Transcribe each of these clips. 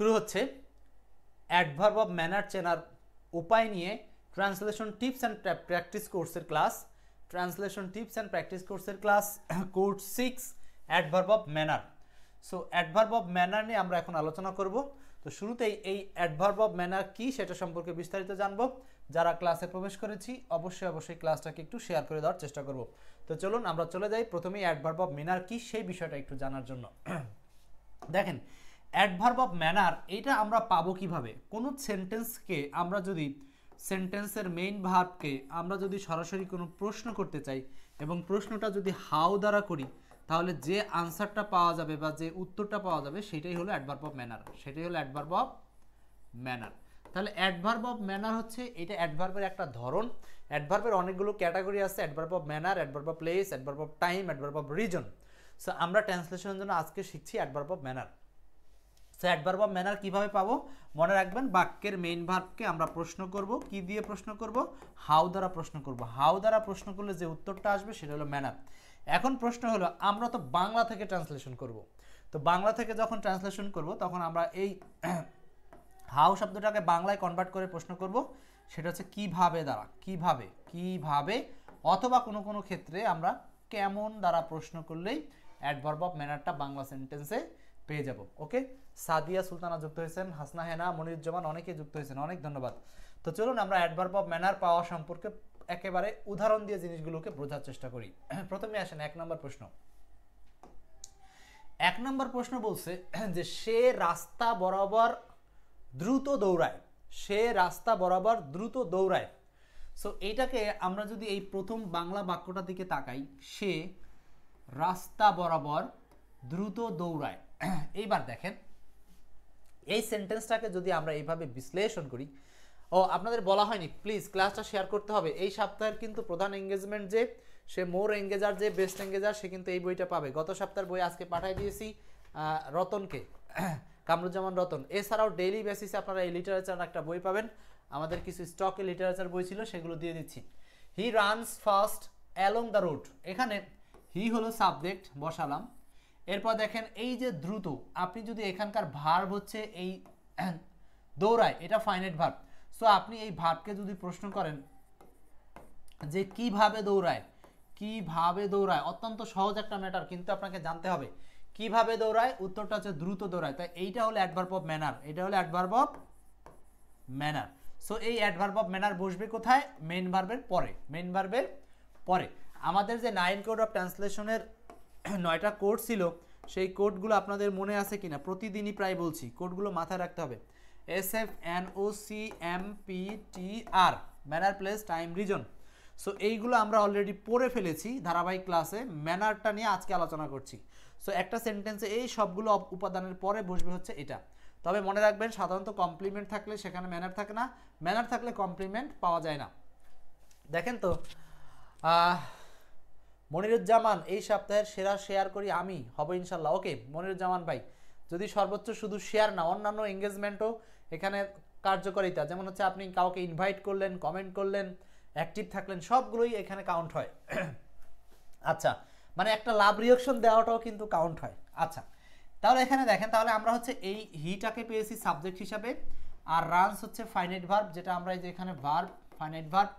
শুরু হচ্ছে adverb of manner চেনার উপায় নিয়ে ট্রান্সলেশন টিপস অ্যান্ড প্র্যাকটিস কোর্সের class. Translation tips and practice কোর্সের class course 6 adverb of manner. So adverb of manner নিয়ে আমরা এখন আলোচনা করব। তো শুরুতেই এই অ্যাডভার্ব অফ ম্যানার কি সেটা সম্পর্কে বিস্তারিত জানবো। যারা ক্লাসে প্রবেশ করেছি অবশ্যই ক্লাসটাকে একটু শেয়ার করে দেওয়ার চেষ্টা করব। তো চলুন আমরা চলে যাই প্রথমেই অ্যাডভার্ব অফ ম্যানার কি সেই বিষয়টা একটু জানার জন্য। দেখেন, অ্যাডভার্ব অফ ম্যানার এটা আমরা পাবো কিভাবে? কোনো সেন্টেন্সকে আমরা যদি সেন্টেন্সের মেইন ভার্বকে আমরা যদি সরাসরি কোনো প্রশ্ন করতে চাই এবং প্রশ্নটা যদি হাউ দ্বারা করি, তাহলে যে আনসারটা পাওয়া যাবে বা যে উত্তরটা পাওয়া যাবে সেটাই হলো অ্যাডভার্ব অফ ম্যানার, সেটাই হলো অ্যাডভার্ব অফ ম্যানার। তাহলে অ্যাডভার্ব অফ ম্যানার হচ্ছে এটা অ্যাডভার্বের একটা ধরন। অ্যাডভার্বের অনেকগুলো ক্যাটাগরি আছে, adverb of manner, adverb of place, adverb of time, adverb of reason. So আমরা ট্রান্সলেশনের জন্য আজকে শিখছি adverb of manner. So adverb of manner কীভাবে পাবো? মনে রাখবেন, বাক্যের মেইন ভার্বকে আমরা প্রশ্ন করব। কি দিয়ে প্রশ্ন করব? হাউ দ্বারা প্রশ্ন করব। হাউ দ্বারা প্রশ্ন করলে যে উত্তরটা আসবে সেটা হলো ম্যানার। এখন প্রশ্ন হলো, আমরা তো বাংলা থেকে ট্রান্সলেশন করব। তো বাংলা থেকে যখন ট্রান্সলেশন করব তখন আমরা এই হাউ শব্দটাকে বাংলায় কনভার্ট করে প্রশ্ন করব। সেটা হচ্ছে কিভাবে দ্বারা, কিভাবে অথবা কোনো কোনো ক্ষেত্রে আমরা কেমন দ্বারা প্রশ্ন করলেই অ্যাডভার্ব অফ ম্যানারটা বাংলা সেন্টেন্সে পেয়ে যাব। ওকে, সাদিয়া সুলতানা যুক্ত হয়েছেন, হাসনা হেনা, মনিরুজ্জামান অনেকে যুক্ত হয়েছেন, অনেক ধন্যবাদ। তো চলুন আমরা অ্যাডভার্ব অফ ম্যানার পাওয়া সম্পর্কে একেবারে উদাহরণ দিয়ে জিনিসগুলোকে বোঝার চেষ্টা করি। প্রথমে আসেন এক নম্বর প্রশ্ন। এক নম্বর প্রশ্ন বলছে যে সে রাস্তা বরাবর দ্রুত দৌড়ায়। সে রাস্তা বরাবর দ্রুত দৌড়ায়। সো এইটাকে আমরা যদি এই প্রথম বাংলা বাক্যটা দিকে তাকাই, সে রাস্তা বরাবর দ্রুত দৌড়ায়। এইবার দেখেন, এই সেন্টেন্সটাকে যদি আমরা এইভাবে বিশ্লেষণ করি, ও আপনাদের বলা হয়নি প্লিজ ক্লাসটা শেয়ার করতে হবে। এই সপ্তাহের কিন্তু প্রধান এঙ্গেজমেন্ট যে সে মোর এঙ্গেজার, যে বেস্ট এঙ্গেজার, সে কিন্তু এই বইটা পাবে। গত সপ্তাহের বই আজকে পাঠিয়ে দিয়েছি রতনকে, কামরুজ্জামান রতন। এছাড়াও ডেইলি বেসিসে আপনারা এই লিটারেচার একটা বই পাবেন। আমাদের কিছু স্টকে লিটারেচার বই ছিল, সেগুলো দিয়ে দিচ্ছি। He runs fast along the road. এখানে হি হলো সাবজেক্ট, বসালাম। এরপর দেখেন এই যে দ্রুত, আপনি যদি এখানকার ভার্ব হচ্ছে এই দৌড়ায়, এটা ফাইনাইট ভার্ব। সো আপনি এই ভার্বকে যদি প্রশ্ন করেন যে কিভাবে দৌড়ায়, কিভাবে দৌড়ায়, অত্যন্ত সহজ একটা ম্যাটার, কিন্তু আপনাকে জানতে হবে কিভাবে দৌড়ায়। উত্তরটা হচ্ছে দ্রুত দৌড়ায়। তাই এইটা হলো অ্যাডভার্ব অফ ম্যানার, এটা হলো অ্যাডভার্ব অফ ম্যানার। সো এই অ্যাডভার্ব অফ ম্যানার বসবে কোথায়? মেইন ভার্বের পরে, মেইন ভার্বের পরে। আমাদের যে 9 কোড অফ ট্রান্সলেশনের 9টা কোড ছিল, সেই কোডগুলো আপনাদের মনে আছে কিনা? প্রতিদিনই প্রায় বলছি, কোডগুলো মাথায় রাখতে হবে। SFNOCMPTR, manner, place, time, reason. So এইগুলো আমরা অলরেডি পড়ে ফেলেছি ধারাবাহিক ক্লাসে। ম্যানারটা নিয়ে আজকে আলোচনা করছি। সো একটা সেন্টেন্সে এই সবগুলো উপাদানের পরে বসবে হচ্ছে এটা। তবে মনে রাখবেন, সাধারণত কমপ্লিমেন্ট থাকলে সেখানে ম্যানার থাকে না, ম্যানার থাকলে কমপ্লিমেন্ট পাওয়া যায় না। দেখেন তো, মনিরুজ্জামান, এই সপ্তাহের সেরা শেয়ার করি আমি হব ইনশাল্লাহ। ওকে মনিরুজ্জামান ভাই, যদি সর্বোচ্চ শুধু শেয়ার না, অন্যান্য এঙ্গেজমেন্টও এখানে কার্যকারিতা, যেমন হচ্ছে আপনি কাউকে ইনভাইট করলেন, কমেন্ট করলেন, অ্যাক্টিভ থাকলেন, সবগুলোই এখানে কাউন্ট হয়। আচ্ছা, মানে একটা লাভ রিঅ্যাকশন দেওয়াটাও কিন্তু কাউন্ট হয়। আচ্ছা, তাহলে এখানে দেখেন, তাহলে আমরা হচ্ছে এই হিটাকে পেয়েছি সাবজেক্ট হিসাবে, আর রানস হচ্ছে ফাইনাইট ভার্ব, যেটা আমরা এই যে এখানে ভার্ব, ফাইনাইট ভার্ব,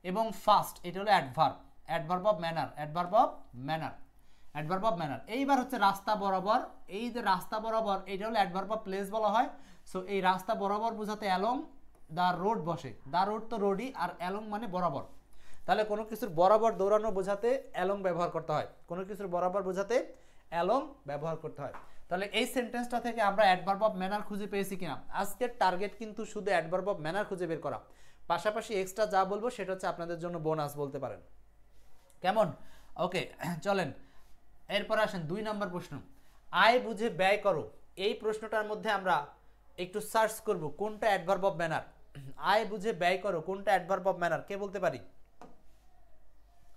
এবং ফাস্ট এটা হলো adverb, adverb of manner, adverb of manner, adverb of manner. এইবার হচ্ছে রাস্তা বরাবর, এই যে রাস্তা বরাবর এটা হলো অ্যাডভার্ব অফ প্লেস বলা হয়। সো এই রাস্তা বরাবর বোঝাতে অ্যালং দ্য রোড বসে। দ্য রোড তো রোডই, আর অ্যালং মানে বরাবর। তাহলে কোনো কিছুর বরাবর দৌড়ানো বোঝাতে অ্যালং ব্যবহার করতে হয়, কোনো কিছুর বরাবর বোঝাতে অ্যালং ব্যবহার করতে হয়। তাহলে এই সেন্টেন্সটা থেকে আমরা অ্যাডভার্ব অফ ম্যানার খুঁজে পেয়েছি কিনা? আজকের টার্গেট কিন্তু শুধু অ্যাডভার্ব অফ ম্যানার খুঁজে বের করা, পাশাপাশি এক্সট্রা যা বলবো সেটা হচ্ছে আপনাদের জন্য বোনাস বলতে পারেন। কেমন? ওকে চলেন এরপর আসেন 2 নম্বর প্রশ্ন। আয় বুঝে ব্যয় করো। এই প্রশ্নটার মধ্যে আমরা একটু সার্চ করব কোনটা অ্যাডভার্ব অফ ম্যানার। আয় বুঝে ব্যয় করো কোনটা অ্যাডভার্ব অফ ম্যানার, কে বলতে পারি?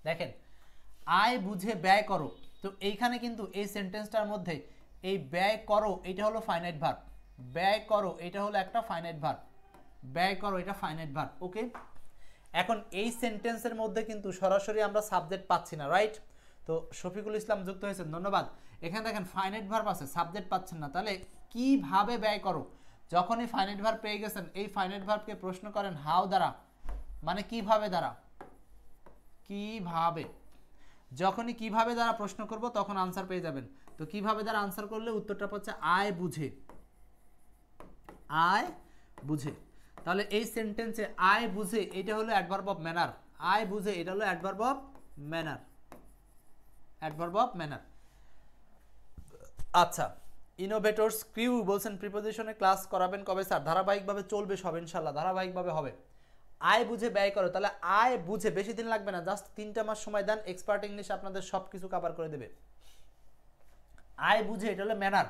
দেখেন, আয় বুঝে ব্যয় করো। তো এইখানে কিন্তু এই সেন্টেন্সটার মধ্যে এই ব্যয় করো এটা হলো ফাইনাইট ভার্ব, ব্যয় করো এটা হলো একটা ফাইনাইট ভার্ব, ব্যয় করো এটা ফাইনাইট ভার্ব। ওকে, এখন এই সেন্টেন্সের মধ্যে কিন্তু সরাসরি আমরা সাবজেক্ট পাচ্ছি না, রাইট? তো শফিকুল ইসলাম যুক্ত হয়েছেন, ধন্যবাদ। এখানে দেখেন ফাইনাইট ভার্ব আছে, সাবজেক্ট পাচ্ছেন না, তাহলে কিভাবে ব্যয় করো। যখনই ফাইনাইট ভার্ব পেয়ে গেছেন, এই ফাইনাইট ভার্বকে প্রশ্ন করেন হাউ দ্বারা, মানে কিভাবে দ্বারা, কিভাবে। যখনই কিভাবে দ্বারা প্রশ্ন করব তখন আনসার পেয়ে যাবেন। তো কিভাবে দ্বারা আনসার করলে উত্তরটা হচ্ছে আয় বুঝে, আয় বুঝে। তাহলে এই সেন্টেন্সে আয় বুঝে এটা হলো অ্যাডভার্ব অফ ম্যানার, আয় বুঝে এটা হলো adverb of manner, adverb of manner. আচ্ছা, ইনোভেটরস ক্রিউ বলছেন প্রিপোজিশনে ক্লাস করাবেন কবে স্যার? ধারাবাহিকভাবে চলবে সব ইনশাল্লাহ, ধারাবাহিকভাবে হবে। আয় বুঝে ব্যয় করো, তাহলে আয় বুঝে বেশি দিন লাগবে না, জাস্ট 3টা মাস সময় দেন, এক্সপার্ট ইংলিশ আপনাদের সব কিছু কভার করে দেবে। আয় বুঝে এটা হলো ম্যানার।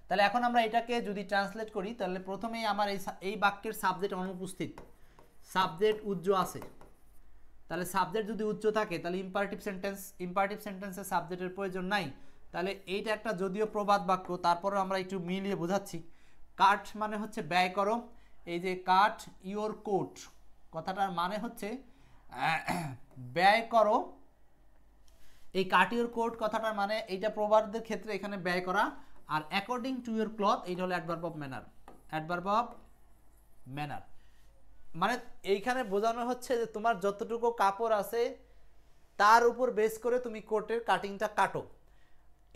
তাহলে এখন আমরা এটাকে যদি ট্রান্সলেট করি, তাহলে প্রথমেই আমার এই বাক্যের সাবজেক্ট অনুপস্থিত, সাবজেক্ট উজ্জ আছে। তাহলে সাবজেক্ট যদি উচ্চ থাকে তাহলে ইম্পারেটিভ সেন্টেন্সে সাবজেক্টের প্রয়োজন নাই। তাহলে এইটা একটা যদিও প্রবাদ বাক্য, তারপরে আমরা একটু মিলিয়ে বোঝাচ্ছি। কাট মানে হচ্ছে ব্যয় করো, এই যে কাট ইওর কোট কথাটার মানে হচ্ছে ব্যয় করো। এই কাট ইওর কোট কথাটার মানে এইটা প্রবাদদের ক্ষেত্রে এখানে ব্যয় করা। আর অ্যাকর্ডিং টু ইওর ক্লথ এইটা হলো adverb of manner, adverb of manner. মানে এইখানে বোঝানো হচ্ছে যে তোমার যতটুকু কাপড় আছে তার উপর বেস করে তুমি কোটের কাটিংটা কাটো।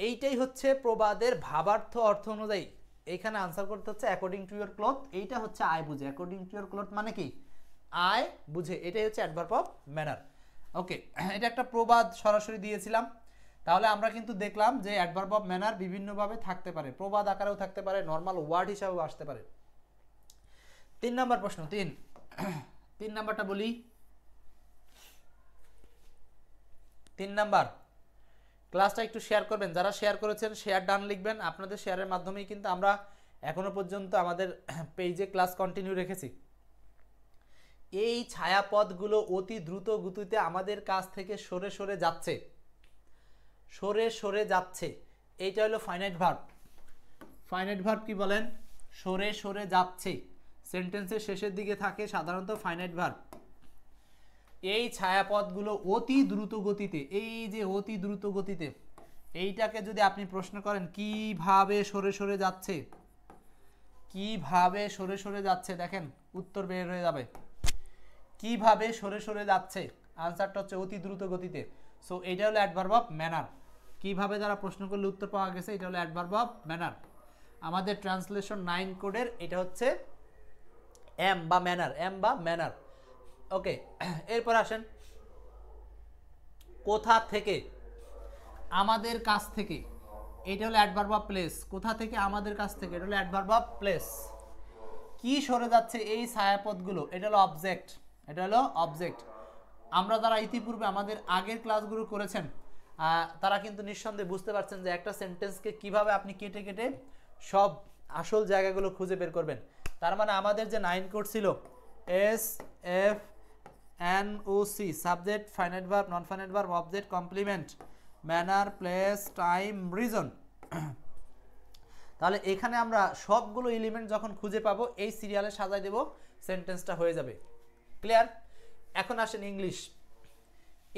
এইটাই হচ্ছে প্রবাদের ভাবার্থ অর্থ অনুযায়ী এইখানে আনসার করতে হচ্ছে অ্যাকর্ডিং টু ইওর ক্লথ। এইটা হচ্ছে আয় বুঝে, অ্যাকর্ডিং টু ইওর ক্লথ মানে কি আয় বুঝে, এটাই হচ্ছে অ্যাডভার্ব অফ ম্যানার। ওকে, এটা একটা প্রবাদ সরাসরি দিয়েছিলাম। তাহলে আমরা কিন্তু দেখলাম যে অ্যাডভার্ব অফ ম্যানার বিভিন্নভাবে থাকতে পারে, প্রবাদ আকারেও থাকতে পারে, নর্মাল ওয়ার্ড হিসাবেও আসতে পারে। 3 নম্বর প্রশ্ন, 3 নাম্বারটা বলি। 3 নাম্বার, ক্লাসটা একটু শেয়ার করবেন, যারা শেয়ার করেছেন শেয়ার ডান লিখবেন। আপনাদের শেয়ারের মাধ্যমেই কিন্তু আমরা এখনো পর্যন্ত আমাদের পেজে ক্লাস কন্টিনিউ রেখেছি। এই ছায়াপথগুলো অতি দ্রুত গতিতে আমাদের কাছ থেকে সরে সরে যাচ্ছে, সরে সরে যাচ্ছে। এইটা হলো ফাইনাইট ভার্ব। ফাইনাইট ভার্ব কি বলেন? সরে সরে যাচ্ছে। সেন্টেন্সের শেষের দিকে থাকে সাধারণত ফাইনাইট ভার্ব। এই ছায়াপথগুলো অতি দ্রুত গতিতে, এই যে অতি দ্রুত গতিতে, এইটাকে যদি আপনি প্রশ্ন করেন কিভাবে সরে সরে যাচ্ছে, কিভাবে সরে সরে যাচ্ছে, দেখেন উত্তর বের হয়ে যাবে। কিভাবে সরে সরে যাচ্ছে, আনসারটা হচ্ছে অতি দ্রুত গতিতে। সো এটা হলো অ্যাডভার্ব অফ ম্যানার। কিভাবে যারা প্রশ্ন করলে উত্তর পাওয়া গেছে, এটা হলো অ্যাডভার্ব অফ ম্যানার। আমাদের ট্রান্সলেশন 9 কোডের এটা হচ্ছে এম বা ম্যানার, এম বা ম্যানার। ওকে, এরপর আসেন কোথা থেকে, আমাদের কাছ থেকে, এটা হলো অ্যাডভার্ব অফ প্লেস। কোথা থেকে, আমাদের কাছ থেকে, এটা হলো অ্যাডভার্ব অফ প্লেস। কি সরে যাচ্ছে এই ছায়াপথগুলো, এটা হলো অবজেক্ট, এটা হলো অবজেক্ট। আমরা যারা ইতিপূর্বে আমাদের আগের ক্লাসগুলো করেছেন তারা কিন্তু নিঃসন্দেহে বুঝতে পারছেন যে একটা সেন্টেন্সকে কিভাবে আপনি কেটে কেটে সব আসল জায়গাগুলো খুঁজে বের করবেন। তার মানে আমাদের যে 9 কোড ছিল S F N O C, subject, finite verb, non finite verb, object, complement, manner, place, time, reason. তাহলে এখানে আমরা সবগুলো এলিমেন্ট যখন খুঁজে পাবো এই সিরিয়ালে সাজাই দেব, সেন্টেন্সটা হয়ে যাবে। ক্লিয়ার? এখন আসেন ইংলিশ।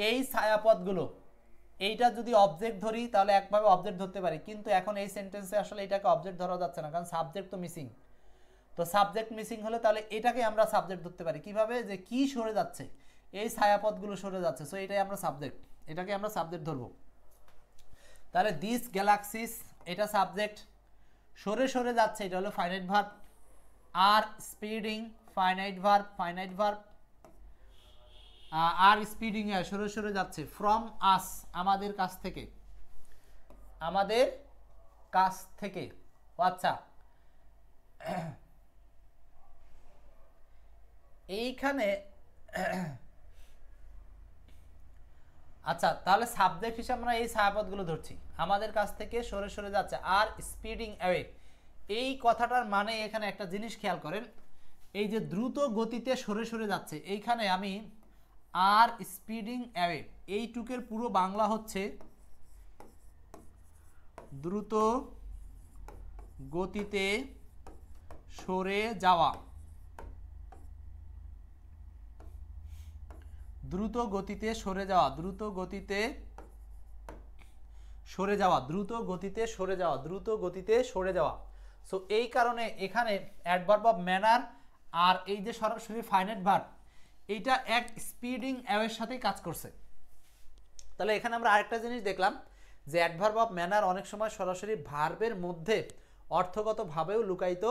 এই ছায়াপথগুলো, এইটা যদি অবজেক্ট ধরি তাহলে একভাবে অবজেক্ট ধরতে পারি, কিন্তু এখন এই সেন্টেন্সে আসলে এটাকে অবজেক্ট ধরা যাচ্ছে না, কারণ সাবজেক্ট তো মিসিং। তো সাবজেক্ট মিসিং হলে তাহলে এটাকে আমরা সাবজেক্ট ধরতে পারি কিভাবে, যে কি সরে যাচ্ছে, এই ছায়াপথগুলো সরে যাচ্ছে, সো এটাই আমরা সাবজেক্ট, এটাকে আমরা সাবজেক্ট ধরবো। তাহলে দিস গ্যালাক্সিস, এটা সাবজেক্ট, সরে সরে যাচ্ছে, এটা হলো ফাইনাইট ভার্ব। আর speeding, finite verb, finite verb. আর স্পিডিং এ সরে সরে যাচ্ছে। ফ্রম আস, আমাদের কাছ থেকে, আমাদের কাছ থেকে। আচ্ছা, এইখানে আচ্ছা, তাহলে সাবজেক্ট হিসেবে আমরা এই ছায়াপথগুলো ধরছি, আমাদের কাছ থেকে সরে সরে যাচ্ছে। আর স্পিডিং অ্যাওয়ে, এই কথাটার মানে এখানে একটা জিনিস খেয়াল করেন, এই যে দ্রুত গতিতে সরে সরে যাচ্ছে, এইখানে আমি আর স্পিডিং অ্যাওয়ে এইটুকের পুরো বাংলা হচ্ছে দ্রুত গতিতে সরে যাওয়া। দ্রুত গতিতে সরে যাওয়া, দ্রুত গতিতে সরে যাওয়া, দ্রুত গতিতে সরে যাওয়া, দ্রুত গতিতে সরে যাওয়া। সো এই কারণে এখানে অ্যাডভার্ব অফ ম্যানার আর এই যে সরাসরি ফাইনাইট ভার্ব এইটা এক স্পিডিং অ্যাওয়ের সাথেই কাজ করছে। তাহলে এখানে আমরা আরেকটা জিনিস দেখলাম যে অ্যাডভার্ব অফ ম্যানার অনেক সময় সরাসরি ভার্বের মধ্যে অর্থগতভাবেও লুকায়িত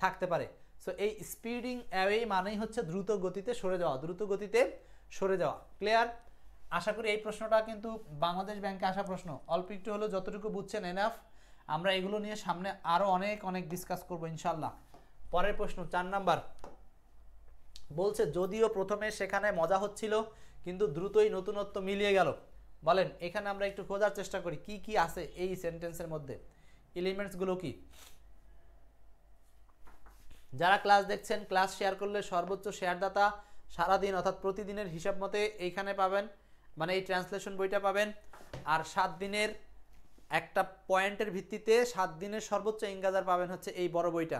থাকতে পারে। সো এই স্পিডিং অ্যাওয়ে মানেই হচ্ছে দ্রুত গতিতে সরে যাওয়া, দ্রুত গতিতে সরে যাওয়া। ক্লিয়ার? আশা করি এই প্রশ্নটা কিন্তু বাংলাদেশ ব্যাংকে আসা প্রশ্ন, অল্প একটু হলেও যতটুকু বুঝছেন এনাফ। আমরা এগুলো নিয়ে সামনে আরও অনেক অনেক ডিসকাস করবো ইনশাল্লাহ। পরের প্রশ্ন 4 নাম্বার বলছে, যদিও প্রথমে সেখানে মজা হচ্ছিল কিন্তু দ্রুতই নতুনত্ব মিলিয়ে গেল। বলেন এখানে আমরা একটু খোঁজার চেষ্টা করি কি কি আছে এই সেন্টেন্সের মধ্যে, এলিমেন্টসগুলো কি। যারা ক্লাস দেখছেন, ক্লাস শেয়ার করলে সর্বোচ্চ শেয়ারদাতা সারাদিন অর্থাৎ প্রতিদিনের হিসাব মতে এইখানে পাবেন, মানে এই ট্রান্সলেশন বইটা পাবেন। আর 7 দিনের একটা পয়েন্টের ভিত্তিতে 7 দিনের সর্বোচ্চ ইংগাজার পাবেন হচ্ছে এই বড় বইটা।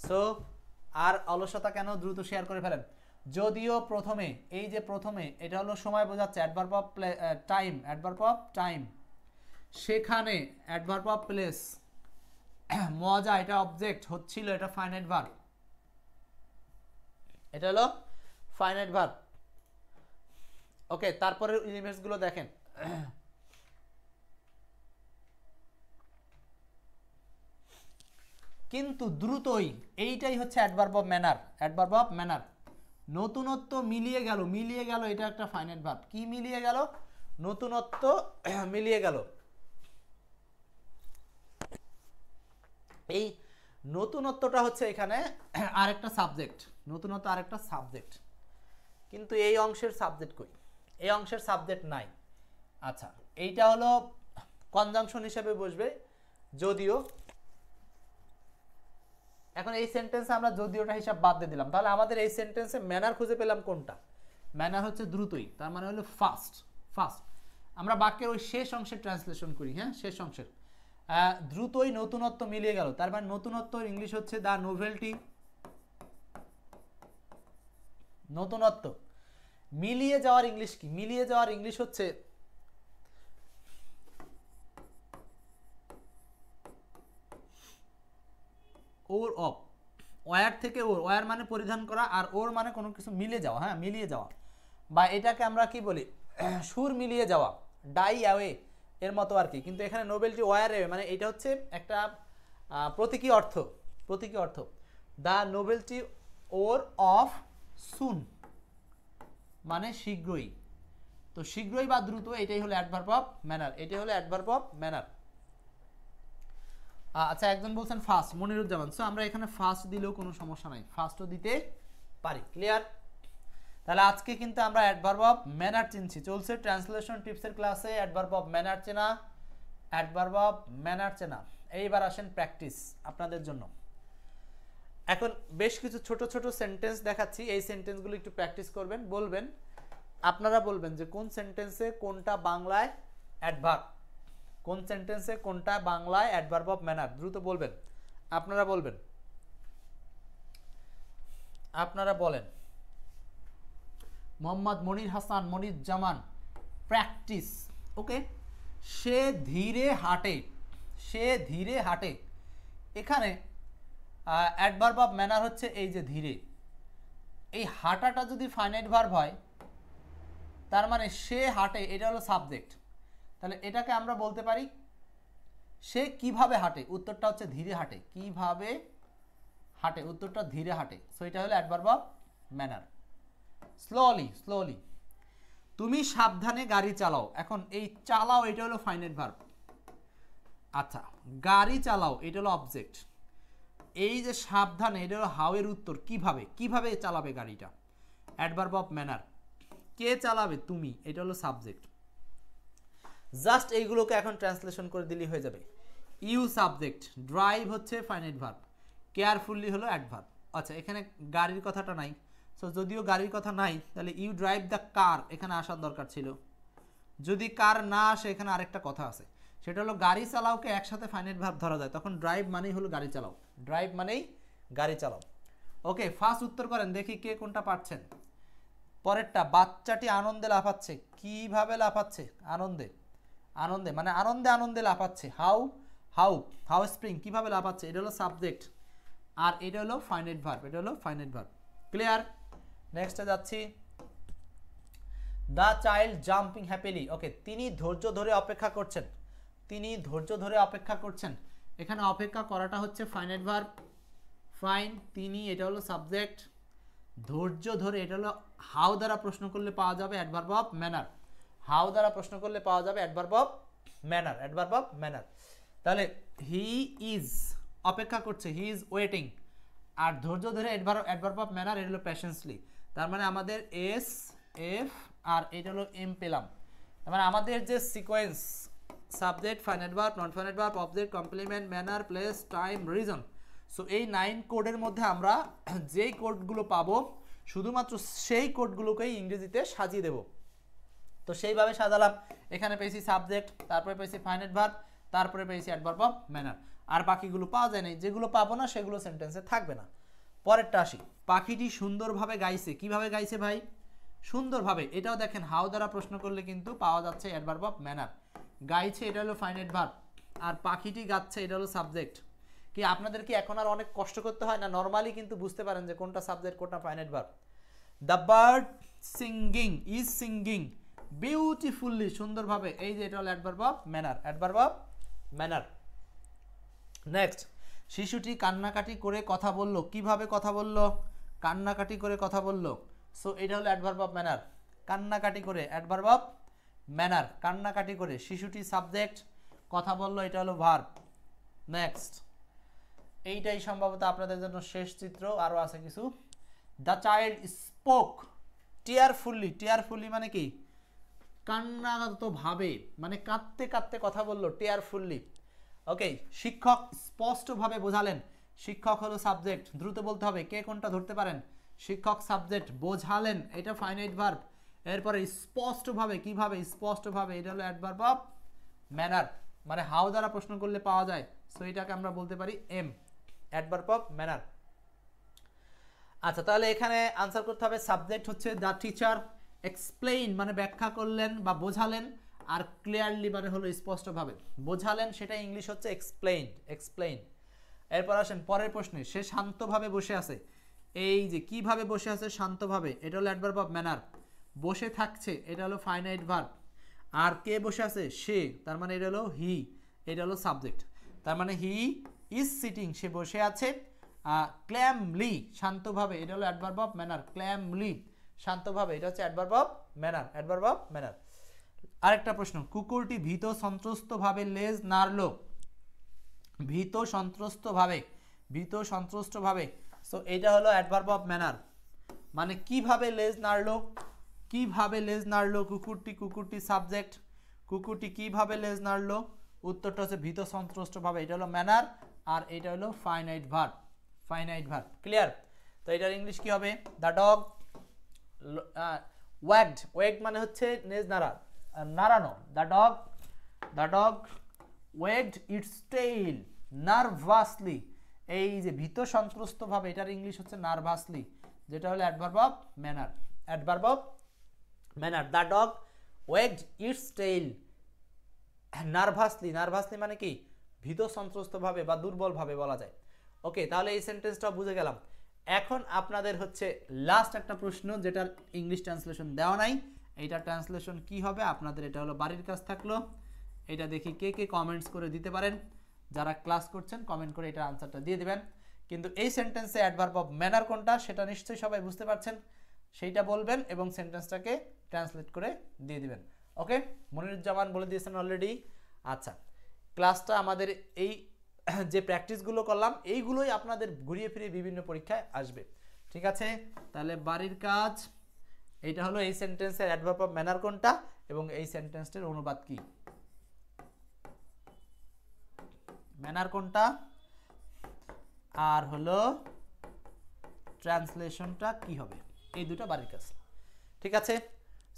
সো আর অলসতা কেন, দ্রুত শেয়ার করে ফেলেন। যদিও প্রথমে, এই যে প্রথমে এটা হলো সময় বোঝাচ্ছে, adverb of time, adverb of time. সেখানে অ্যাডভার্ব অফ প্লেস, মজা এটা অবজেক্ট হচ্ছিল, এটা ফাইনাইট ভার্ব, এটা হলো ফাইনাইট ভার্ব। ওকে, তারপরে এলিমেন্টস গুলো দেখেন। কিন্তু দ্রুতই, এইটাই হচ্ছে adverb of manner, adverb of manner. নতুনত্ব মিলিয়ে গেল, মিলিয়ে গেল এটা একটা ফাইনাইট ভার্ব। কি মিলিয়ে গেল? নতুনত্ব মিলিয়ে গেল। এই নতুনত্বটা হচ্ছে এখানে আরেকটা সাবজেক্ট, নতুনত্ব আরেকটা সাবজেক্ট, কিন্তু এই অংশের সাবজেক্ট কই? এই অংশের সাবজেক্ট নাই। আচ্ছা, এইটা হলো কনজাংশন হিসেবে বসবে যদিও। এখন এই সেন্টেন্সে আমরা যদিওটা হিসাব বাদ দিয়ে দিলাম, তাহলে আমাদের এই সেন্টেন্সে ম্যানার খুঁজে পেলাম কোনটা? ম্যানার হচ্ছে দ্রুতই, তার মানে হলো ফাস্ট, ফাস্ট। আমরা বাক্যের ওই শেষ অংশের ট্রান্সলেশন করি, হ্যাঁ শেষ অংশের। দ্রুতই নতুনত্ব মিলিয়ে গেল, তার মানে নতুনত্ব ইংলিশ হচ্ছে দ্য নোভেলটি। নতুনত্ব মিলিয়ে যাওয়ার ইংলিশ কি? মিলিয়ে যাওয়ার ইংলিশ হচ্ছে ওর অফ। ওয়ার থেকে ওর, ওয়ার মানে পরিধান করা, আর ওর মানে কোনো কিছু মিলে যাওয়া, হ্যাঁ মিলিয়ে যাওয়া, বা এটাকে আমরা কি বলি? সুর মিলিয়ে যাওয়া, ডাই অ্যাওয়ে এর মতো আর কি। কিন্তু এখানে নোবেলটি ওয়ার অ্যাওয়ে মানে এটা হচ্ছে একটা প্রতীকী অর্থ, প্রতীকী অর্থ। দ্য নোবেলটি ওর অফ সুন মানে শীঘ্রই। তো শীঘ্রই বা দ্রুত, এটাই হলো অ্যাডভার্ব অফ ম্যানার, এটাই হলো অ্যাডভার্ব অফ ম্যানার। আচ্ছা, একজন বলছেন ফাস্ট, মনিরুজ্জামান। সো আমরা এখানে ফাস্ট দিলেও কোনো সমস্যা নাই, ফাস্টও দিতে পারি। ক্লিয়ার? তাহলে আজকে কিন্তু আমরা অ্যাডভার্ব অফ ম্যানার চিনছি। চলছে ট্রান্সলেশন টিপসের ক্লাসে অ্যাডভার্ব অফ ম্যানার চেনা, অ্যাডভার্ব অফ ম্যানার চেনা। এইবার আসেন প্র্যাকটিস আপনাদের জন্য। এখন বেশ কিছু ছোট ছোট সেন্টেন্স দেখাচ্ছি, এই সেন্টেন্সগুলো একটু প্র্যাকটিস করবেন। বলবেন, আপনারা বলবেন যে কোন সেন্টেন্সে কোনটা বাংলায় অ্যাডভার্ব, কোন সেন্টেন্সে কোনটা বাংলায় অ্যাডভার্ব অফ ম্যানার। দ্রুত বলবেন, আপনারা বলবেন, আপনারা বলেন। মোহাম্মদ মনির হাসান, মনির জামান, প্র্যাকটিস। ওকে, সে ধীরে হাঁটে, সে ধীরে হাঁটে। এখানে অ্যাডভার্ব অফ ম্যানার হচ্ছে এই যে ধীরে। এই হাঁটাটা যদি ফাইনাইট ভার্ব হয়, তার মানে সে হাঁটে, এটা হলো সাবজেক্ট। তাহলে এটাকে আমরা বলতে পারি সে কিভাবে হাঁটে, উত্তরটা হচ্ছে ধীরে হাঁটে। কিভাবে হাঁটে, উত্তরটা ধীরে হাঁটে। সো এটা হলো adverb of manner. Slowly, slowly. তুমি সাবধানে গাড়ি চালাও। এখন এই চালাও এটা হলো ফাইনাইট ভার্ব। আচ্ছা, গাড়ি চালাও এটা হলো অবজেক্ট। এই যে সাবধানে এটা হলো হাউ এর উত্তর, কিভাবে, কিভাবে চালাবে গাড়িটা, অ্যাডভার্ব অফ ম্যানার। কে চালাবে? তুমি, এটা হলো সাবজেক্ট। জাস্ট এইগুলোকে এখন ট্রান্সলেশন করে দিলেই হয়ে যাবে। ইউ সাবজেক্ট, ড্রাইভ হচ্ছে ফাইনাইট ভার্ব, কেয়ারফুলি হলো অ্যাডভার্ব। আচ্ছা, এখানে গাড়ির কথাটা নাই। সো যদিও গাড়ির কথা নাই, তাহলে ইউ ড্রাইভ দ্য কার এখানে আসার দরকার ছিল। যদি কার না আসে, এখানে আরেকটা কথা আছে, সেটা হলো গাড়ি চালাওকে একসাথে ফাইনাইট ভার্ব ধরা যায়, তখন ড্রাইভ মানেই হলো গাড়ি চালাও, ড্রাইভ মানেই গাড়ি চালাও। ওকে, ফার্স্ট উত্তর করেন, দেখি কে কোনটা পারছেন। পরেরটা, বাচ্চাটি আনন্দে লাফাচ্ছে। কিভাবে লাফাচ্ছে? আনন্দে, আনন্দে মানে আনন্দে আনন্দে লাফাচ্ছে। হাউ, হাউ, হাউ স্প্রিং কিভাবে লাফাচ্ছে, এটা হলো সাবজেক্ট, আর এটা হলো ফাইনাইট ভার্ব, এটা হলো ফাইনাইট ভার্ব। ক্লিয়ার? নেক্সটে যাচ্ছি। The child jumping happily. Okay, তিনি ধৈর্য ধরে অপেক্ষা করছেন, তিনি ধৈর্য ধরে অপেক্ষা করছেন। এখানে অপেক্ষা করাটা হচ্ছে ফাইনাইট ভার্ব, ফাইন, তিনি এটা হলো সাবজেক্ট, ধৈর্য ধরে এটা হলো হাউ দ্বারা প্রশ্ন করলে পাওয়া যাবে অ্যাডভার্ব অফ ম্যানার, হাউ দ্বারা প্রশ্ন করলে পাওয়া যাবে adverb of manner, adverb of manner. তাহলে হি ইজ অপেক্ষা করছে, হি ইজ ওয়েটিং, আর ধৈর্য ধরে অ্যাডভার্ব অফ ম্যানার এটা হলো প্যাশেন্সলি। তার মানে আমাদের এস এফ আর এটা হলো এম পেলাম। তার মানে আমাদের যে sequence subject, finite verb, non finite verb, object, complement, manner, place, time, reason, so এই 9 কোডের মধ্যে আমরা যেই কোডগুলো পাবো শুধুমাত্র সেই কোডগুলোকেই ইংরেজিতে সাজিয়ে দেব। তো সেইভাবে সাজালাম। এখানে পেয়েছি সাবজেক্ট, তারপরে পেয়েছি ফাইনাইট ভার্ব, তারপরে পেয়েছি অ্যাডভার্ব অফ ম্যানার, আর বাকিগুলো পাওয়া যায় না। যেগুলো পাবো না সেগুলো সেন্টেন্সে থাকবে না। পরেরটা আসি। পাখিটি সুন্দরভাবে গাইছে, কিভাবে গাইছে ভাই? সুন্দরভাবে। এটাও দেখেন হাউ দ্বারা প্রশ্ন করলে কিন্তু পাওয়া যাচ্ছে অ্যাডভার্ব অফ ম্যানার। গাইছে এটা হলো ফাইনাইট ভার্ব, আর পাখিটি গাচ্ছে এটা হলো সাবজেক্ট। কি আপনাদের কি এখন আর অনেক কষ্ট করতে হয় না? নর্মালি কিন্তু বুঝতে পারেন যে কোনটা সাবজেক্ট কোনটা finite verb. The bird singing is singing beautifully, সুন্দরভাবে, এই যে এটা হলো adverb of manner, adverb of manner. Next, শিশুটি কান্নাকাটি করে কথা বলল, কিভাবে কথা বলল? কান্নাকাটি করে কথা বলল, সো এটা হলো অ্যাডভার্ব অফ ম্যানার, কান্নাকাটি করে, অ্যাডভার্ব অফ ম্যানার, কান্নাকাটি করে। শিশুটি সাবজেক্ট, কথা বলল এটা হলো ভার্ব। নেক্সট, এইটাই সম্ভবত আপনাদের জন্য শেষ চিত্র, আরও আছে কিছু। দ্য চাইল্ড স্পোক টিয়ারফুলি, টিয়ারফুলি মানে কি? কান্নাগতভাবে, মানে কাঁদতে কাঁদতে কথা বললো, টিয়ারফুলি। ওকে, শিক্ষক স্পষ্টভাবে বোঝালেন, শিক্ষক হলো সাবজেক্ট, দ্রুত বলতে হবে, কে কোনটা ধরতে পারেন? শিক্ষক সাবজেক্ট, বোঝালেন এটা ফাইনাইট ভার্ব। এরপরে স্পষ্টভাবে, কিভাবে? স্পষ্টভাবে, এটা হলো অ্যাডভার্ব অফ ম্যানার, মানে হাউ দ্বারা প্রশ্ন করলে পাওয়া যায়, সো এটাকে আমরা বলতে পারি এম, অ্যাডভার্ব অফ ম্যানার। আচ্ছা, তাহলে এখানে আনসার করতে হবে সাবজেক্ট হচ্ছে দ্য টিচার, এক্সপ্লেইন মানে ব্যাখ্যা করলেন বা বোঝালেন, আর ক্লিয়ারলি মানে হলো স্পষ্টভাবে বোঝালেন, সেটা ইংলিশ হচ্ছে এক্সপ্লেইন, এক্সপ্লেইন। এরপর আসেন পরের প্রশ্নে। সে শান্তভাবে বসে আছে, এই যে কিভাবে বসে আছে? শান্তভাবে, এটা হলো অ্যাডভার্ব অফ ম্যানার। বসে থাকছে এটা হলো ফাইনাইট ভার্ব, আর কে বসে আছে? সে, তার মানে এটা হলো হি, এটা হলো সাবজেক্ট। তার মানে হি ইজ সিটিং, সে বসে আছে। ক্ল্যামলি, শান্তভাবে, এটা হলো অ্যাডভার্ব অফ ম্যানার, ক্ল্যামলি, শান্তভাবে, এটা হচ্ছে adverb of manner, adverb of manner. আরেকটা প্রশ্ন, কুকুরটি ভীত সন্ত্রস্তভাবে লেজ নাড়ল, ভীত সন্ত্রস্তভাবে, ভীত সন্ত্রস্তভাবে, সো এটা হলো অ্যাডভার্ব অফ ম্যানার, মানে কিভাবে লেজ নাড়লো, কিভাবে লেজ নাড়লো কুকুরটি, কুকুরটি সাবজেক্ট, কুকুরটি কিভাবে লেজ নাড়লো, উত্তরটা হচ্ছে ভীত সন্ত্রস্তভাবে, এটা হলো ম্যানার, আর এটা হলো finite verb, finite verb. Clear? তো এটার ইংলিশ কি হবে? দ্য ডগ ওয়াগড, ওয়েগড মানে হচ্ছে লেজ নাড়া, নাড়ানো। The dog wagged its tail nervously, এই যে ভীত সন্ত্রস্তভাবে, এটার ইংলিশ হচ্ছে নার্ভাসলি, যেটা হলো adverb of manner, adverb of manner. The dog wagged its tail nervously, nervously মানে কি? ভীত সন্ত্রস্তভাবে বা দুর্বলভাবে বলা যায়। ওকে, তাহলে এই সেন্টেন্সটা বুঝে গেলাম। এখন আপনাদের হচ্ছে লাস্ট একটা প্রশ্ন, যেটার ইংলিশ ট্রান্সলেশন দেওয়া নাই, এইটা ট্রান্সলেশন কি হবে আপনাদের? এটা হলো বাড়ির কাজ থাকলো। এটা দেখি কে কে কমেন্টস করে দিতে পারেন। যারা ক্লাস করছেন কমেন্ট করে এটার আনসারটা দিয়ে দিবেন। কিন্তু এই সেন্টেন্সে অ্যাডভার্ব অফ ম্যানার কোনটা সেটা নিশ্চয়ই সবাই বুঝতে পারছেন, সেইটা বলবেন এবং সেন্টেন্সটাকে ট্রান্সলেট করে দিয়ে দিবেন। ওকে, মনিরুজ্জামান বলে দিয়েছেন অলরেডি। আচ্ছা, ক্লাসটা আমাদের এই যে প্র্যাকটিসগুলো করলাম এইগুলোই আপনাদের ঘুরিয়ে ফিরিয়ে বিভিন্ন পরীক্ষায় আসবে। ঠিক আছে, তাহলে বাড়ির কাজ, এইটা হলো এই সেন্টেন্সের অ্যাডভার্ব অফ ম্যানার কোনটা এবং এই সেন্টেন্সটির অনুবাদ কি, ম্যানার কোনটা, আর হলো ট্রান্সলেশনটা কি হবে, এই দুটো বাড়ির কাজ। ঠিক আছে,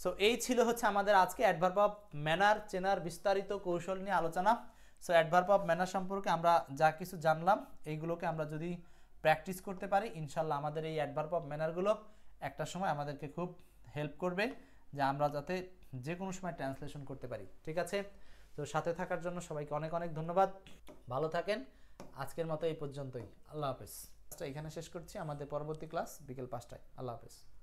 সো এই ছিল হচ্ছে আমাদের আজকে অ্যাডভার্ব অফ ম্যানার চেনার বিস্তারিত কৌশল নিয়ে আলোচনা। সো অ্যাডভার্ব অফ ম্যানার সম্পর্কে আমরা যা কিছু জানলাম এইগুলোকে আমরা যদি প্র্যাকটিস করতে পারি, ইনশাল্লাহ আমাদের এই অ্যাডভার্ব অফ ম্যানারগুলো একটা সময় আমাদেরকে খুব হেল্প করবে, যে আমরা যাতে যে কোনো সময় ট্রান্সলেশন করতে পারি। ঠিক আছে, তো সাথে থাকার জন্য সবাইকে অনেক অনেক ধন্যবাদ। ভালো থাকেন। আজকের মতো এই পর্যন্তই। আল্লাহ হাফেজ। এখানে শেষ করছি। আমাদের পরবর্তী ক্লাস বিকেল 5টায়। আল্লাহ হাফেজ।